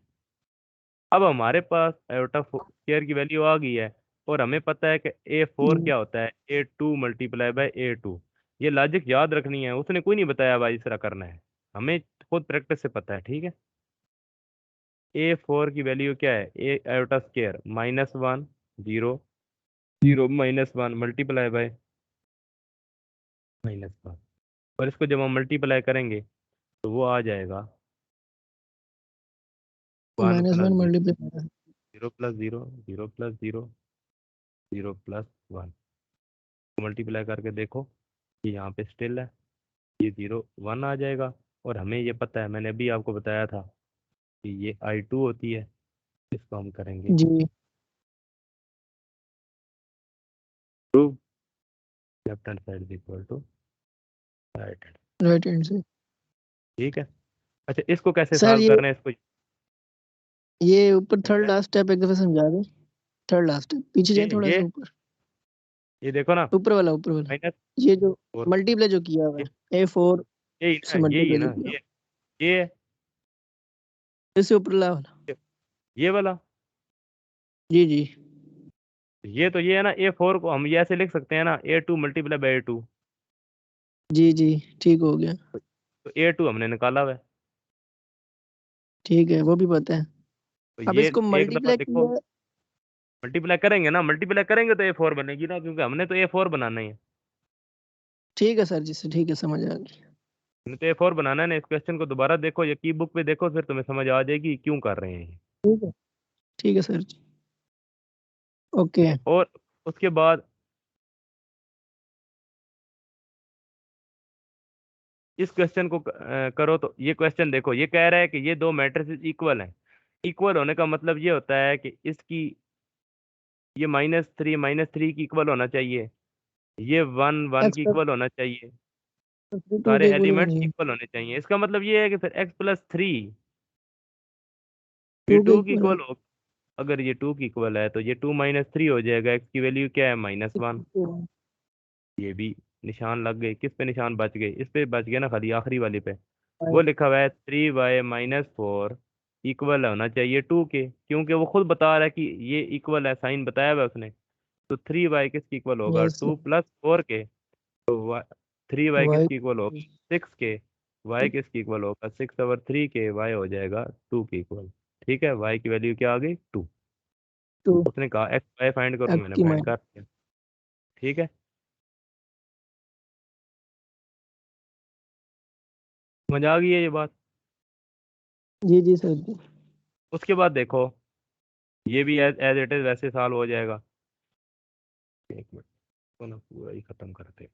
अब हमारे पास आयोटा स्क्वायर की वैल्यू आ गई है और हमें पता है कि A4 जी। क्या होता है A2 मल्टीप्लाई बाय A2। ये लॉजिक याद रखनी है, उसने कोई नहीं बताया भाई इस तरह करना है, हमें खुद प्रैक्टिस से पता है। ठीक है, A4 की वैल्यू क्या है, ए आयोटा स्क्वायर -1 0 0 -1 मल्टीप्लाई बाय -1। और इसको जब हम मल्टीप्लाई करेंगे तो वो आ जाएगा one -1 plus multiply 0 plus 0, 0 plus 0, 0 plus 1 multiply करके देखो कि यहाँ पे स्टिल है, ये 0 1 आ जाएगा। और हमें ये पता है, मैंने अभी आपको बताया था कि ये I2 होती है। इसको हम करेंगे जी prove left hand side equal to right hand. Right hand से। ठीक है। अच्छा, इसको कैसे सर सॉल्व करना है, इसको ये ऊपर थर्ड लास्ट स्टेप एक दफा समझा दे। थर्ड लास्ट स्टेप पीछे ये जाए थोड़ा ये सा ऊपर। ये देखो ना, ऊपर वाला माइनस ये जो 4, मल्टीप्लाई जो किया हुआ ये है A4 यही से ना, यही है मल्टीप्लाई जो ना, किया ये इससे ऊपर वाला। ये वाला, जी जी ये तो ये है ना, A4 को हम ये ऐसे लिख सकते हैं ना, A2 मल्टीप्लाई बाई A2। जी जी ठीक हो गया। तो A2 हमने निकाला हुआ है। ठीक है वो भी पता है। तो अब ये इसको एक दफा मल्टीप्लाई देखो, किया। मल्टीप्लाई करेंगे ना, मल्टीप्लाई करेंगे तो A4 बनेगी ना, क्योंकि हमने तो A4 बनाना ही है। ठीक है सर जी से ठीक है समझ आ गई। हमने तो A4 बनाना है ना। इस क्वेश्चन को दोबारा देखो या की बुक पे देखो, फिर तुम्हें समझ आ जाएगी क्यों कर रहे हैं ये। ठीक है सर जी ओके। और उसके बाद इस क्वेश्चन को करो। तो ये क्वेश्चन देखो, ये कह रहा है कि ये दो मैट्रिसेस इक्वल हैं। इक्वल होने का मतलब ये होता है कि इसकी ये -3 की इक्वल होना चाहिए, ये 1 1 एक्स की प्लस इक्वल होना चाहिए, 2 सारे के इक्वल एलिमेंट्स होनी है। इक्वल होने चाहिए। इसका मतलब ये है कि फिर x+3 ये 2 के 2 की इक्वल है। इक्वल हो। अगर ये 2 की इक्वल है तो ये 2 -3 हो जाएगा। x की वैल्यू क्या है, -1। ये भी निशान लग गए। किस पे निशान बच गए, इस पे बच गए ना, खाली आखिरी वाले पे। वो लिखा हुआ है 3y-4 इक्वल होना चाहिए 2 के, क्योंकि वो खुद बता रहा है कि ये इक्वल है, साइन बताया हुआ है उसने। तो 3y किसकी इक्वल होगा, यस 2 + 4 के। तो 3y वाई किसकी इक्वल होगा, 6 के। y किसकी इक्वल होगा, 6/3 के। y हो जाएगा 2 की इक्वल। ठीक है, y की वैल्यू क्या आ गई, 2। टू उसने कहा x y फाइंड करो, एक्स मैंने की फाइंड माइनस। कर दिया। ठीक है, समझ आ गई है ये बात। जी जी सर जी उसके बाद देखो, ये भी एज एज इट इज वैसे सॉल्व हो जाएगा। एक मिनट, तो ना पूरा ही खत्म करते हैं।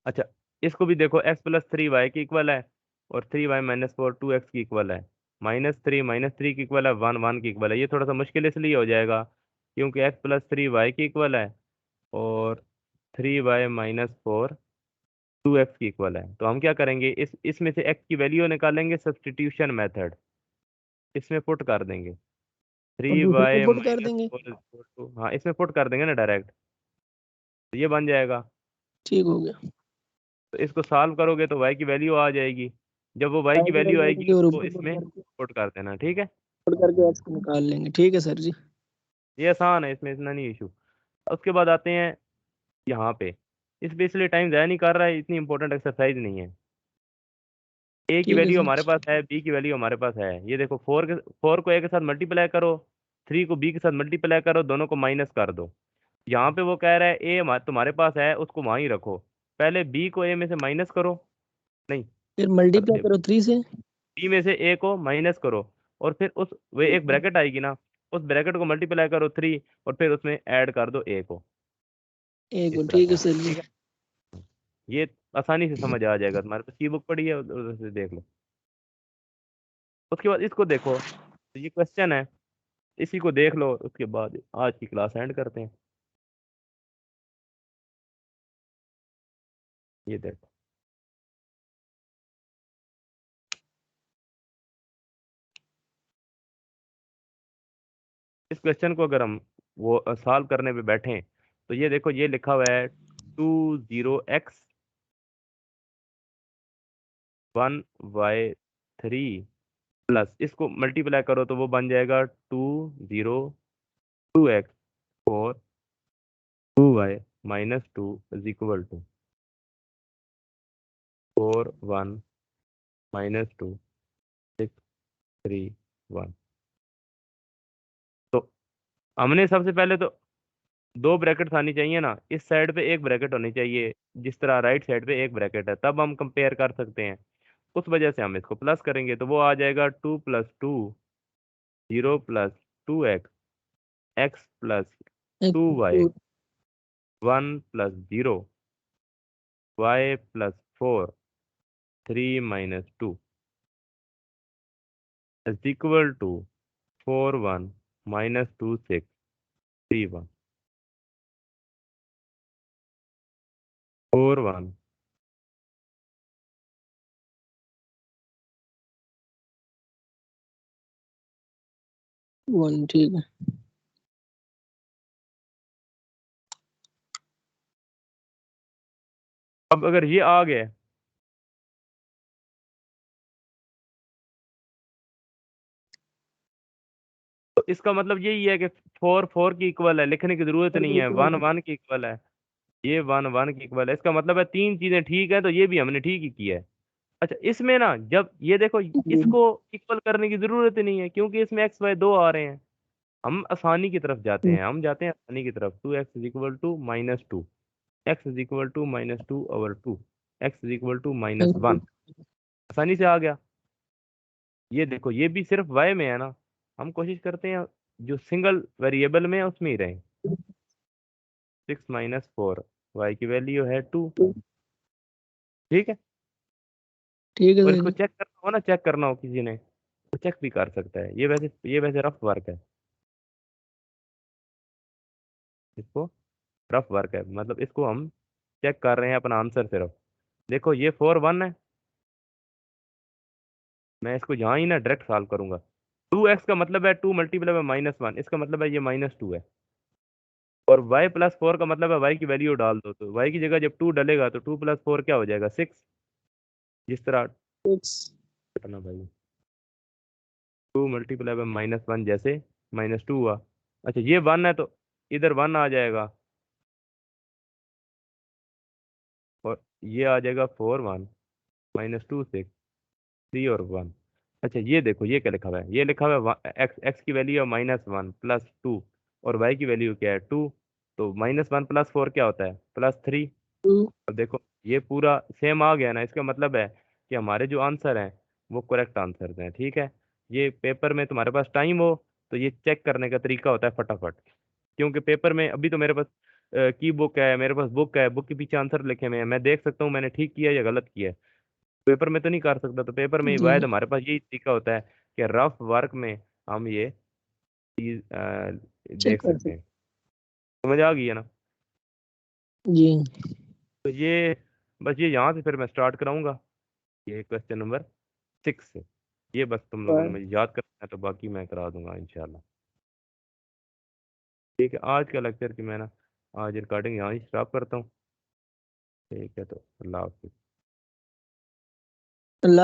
अच्छा, इसको भी देखो, x+3y की इक्वल है, और 3y-4 2x की इक्वल है। -3 की इक्वल है, 1 1 की इक्वल है। ये थोड़ा सा मुश्किल इसलिए हो जाएगा क्योंकि x+3y की इक्वल है, और 3y-4 2x की इक्वल है। तो हम क्या करेंगे, इसमें से x की वैल्यू निकालेंगे, सब्स्टिट्यूशन मेथड इसमें पुट कर देंगे। और थ्री दूसरे को वाई पुट कर माइनस देंगे। फोर हाँ, इसमें पुट कर देंगे ना डायरेक्ट, तो ये बन जाएगा। ठीक हो गया। तो इसको सॉल्व करोगे तो y की वैल्यू आ जाएगी। जब वो y की वाई की वैल्यू वैल्यू आएगी आएगी और तो ऊपर इसमें पुट कर देना। ठीक है, पुट करके एक्स को निकाल लेंगे। ठीक है सर जी। ये आसान है, इसमें इतना नहीं इशू। उसके बाद आते हैं यहाँ पे। इस पे इसलिए टाइम ज़ाया नहीं कर रहा है, इतनी इंपॉर्टेंट एक्सरसाइज नहीं है। ए की ठीक है वैल्यू सर हमारे पास है, बी की वैल्यू हमारे पास है। ये देखो, 4 को ए के साथ मल्टीप्लाई करो, 3 को बी के साथ मल्टीप्लाई करो, दोनों को माइनस कर दो। यहाँ पे वो कह रहा है ए तुम्हारे पास है, उसको वहीं रखो। पहले बी को ए में से माइनस करो, नहीं, फिर मल्टीप्लाई करो 3 से। बी में से ए को माइनस करो, और फिर उस वे एक ब्रैकेट आएगी ना, उस ब्रैकेट को मल्टीप्लाई करो 3, और फिर उसमें ऐड कर दो ए को। एक इस को तरह ठीक से, है सर जी। ठीक है। ये आसानी से समझ आ जाएगा, तुम्हारे पास की बुक पड़ी है, उधर से देख लो। उसके बाद इसको देखो, तो ये क्वेश्चन है, इसी को देख लो, उसके बाद आज की क्लास एंड करते हैं। ये देखो, इस क्वेश्चन को अगर हम वो सॉल्व करने पे बैठे, तो ये देखो, ये लिखा हुआ है 20x1y3 प्लस, इसको मल्टीप्लाई करो तो वो बन जाएगा 2 0 2x और 2y-2 इज इक्वल टू 4 1 -2 6 3 1। तो हमने सबसे पहले तो दो ब्रैकेट्स आनी चाहिए ना, इस साइड पे एक ब्रैकेट होनी चाहिए, जिस तरह राइट साइड पे एक ब्रैकेट है, तब हम कंपेयर कर सकते हैं। उस वजह से हम इसको प्लस करेंगे, तो वो आ जाएगा 2 + 2 0 + 2x x + 2y 1 + 0 y + 4 3 - 2 is equal to 4 1 - 2 6 3 1 4 1 1 ठीक है। अब अगर ये आ गया तो इसका मतलब यही है कि 4 4 की इक्वल है, लिखने की जरूरत नहीं है, 1 1 की इक्वल है, ये 1 1 की इक्वल है। इसका मतलब है तीन चीजें ठीक है, तो ये भी हमने ठीक ही किया है। अच्छा, इसमें ना जब ये देखो, जी इसको इक्वल करने की जरूरत ही नहीं है, क्योंकि इसमें एक्स वाई दो आ रहे हैं। हम आसानी की तरफ जाते हैं, हम जाते हैं आसानी की तरफ। 2x = -2 x = -2/2 x = -1 आसानी से आ गया। ये देखो, ये भी सिर्फ y में है ना, हम कोशिश करते हैं जो सिंगल वेरिएबल में है उसमें ही रहे। 6 - 4 y की वैल्यू है 2। ठीक है। ठीक है और सर इसको जी। चेक करना हो ना, चेक करना हो किसी ने, तो चेक भी कर सकता है। ये वैसे रफ वर्क है, इसको रफ वर्क है, मतलब इसको हम चेक कर रहे हैं अपना आंसर सिर्फ। देखो ये 4 1 है, मैं इसको यहाँ ही ना डायरेक्ट सॉल्व करूंगा। 2x का मतलब है 2 × -1, इसका मतलब है ये -2 है। और y + 4 का मतलब है y की वैल्यू डाल दो, तो y की जगह जब 2 डलेगा तो 2 + 4 क्या हो जाएगा 6। जिस तरह 6 करना भाई, 2 × -1 जैसे -2 हुआ। अच्छा, ये 1 है तो इधर 1 आ जाएगा, और ये आ जाएगा 4 1 -2 6 3 और 1। अच्छा, ये देखो ये क्या लिखा हुआ है, ये लिखा हुआ है एक्स की वैल्यू है -1 + 2, और वाई की वैल्यू क्या है 2। तो -1 + 4 क्या होता है +3। 2 अब देखो ये पूरा सेम आ गया ना, इसका मतलब है कि हमारे जो आंसर हैं वो करेक्ट आंसर हैं। ठीक है। ये पेपर में तुम्हारे पास टाइम हो तो ये चेक करने का तरीका होता है फटाफट, क्योंकि पेपर में अभी तो मेरे पास की बुक है, मेरे पास बुक है, बुक के पीछे आंसर लिखे हुए हैं, मैं देख सकता हूँ मैंने ठीक किया या गलत किया है। पेपर में तो नहीं कर सकता, तो पेपर में जी वायद हमारे पास यही तरीका होता है कि रफ वर्क में हम ये चीज चेक देख कर सकते हैं। सकते। समझ आ गई है ना। जी तो ये बस ये यहाँ से फिर मैं स्टार्ट कराऊंगा, ये क्वेश्चन नंबर 6 से। ये बस तुम लोगों ने पर मुझे याद करना है, तो बाकी मैं करा दूंगा इंशाल्लाह। ठीक है, आज का लेक्चर की मैं ना आज रिकॉर्डिंग यहाँ ही स्टॉप करता हूँ। ठीक है, तो अल्लाह हाफिज़।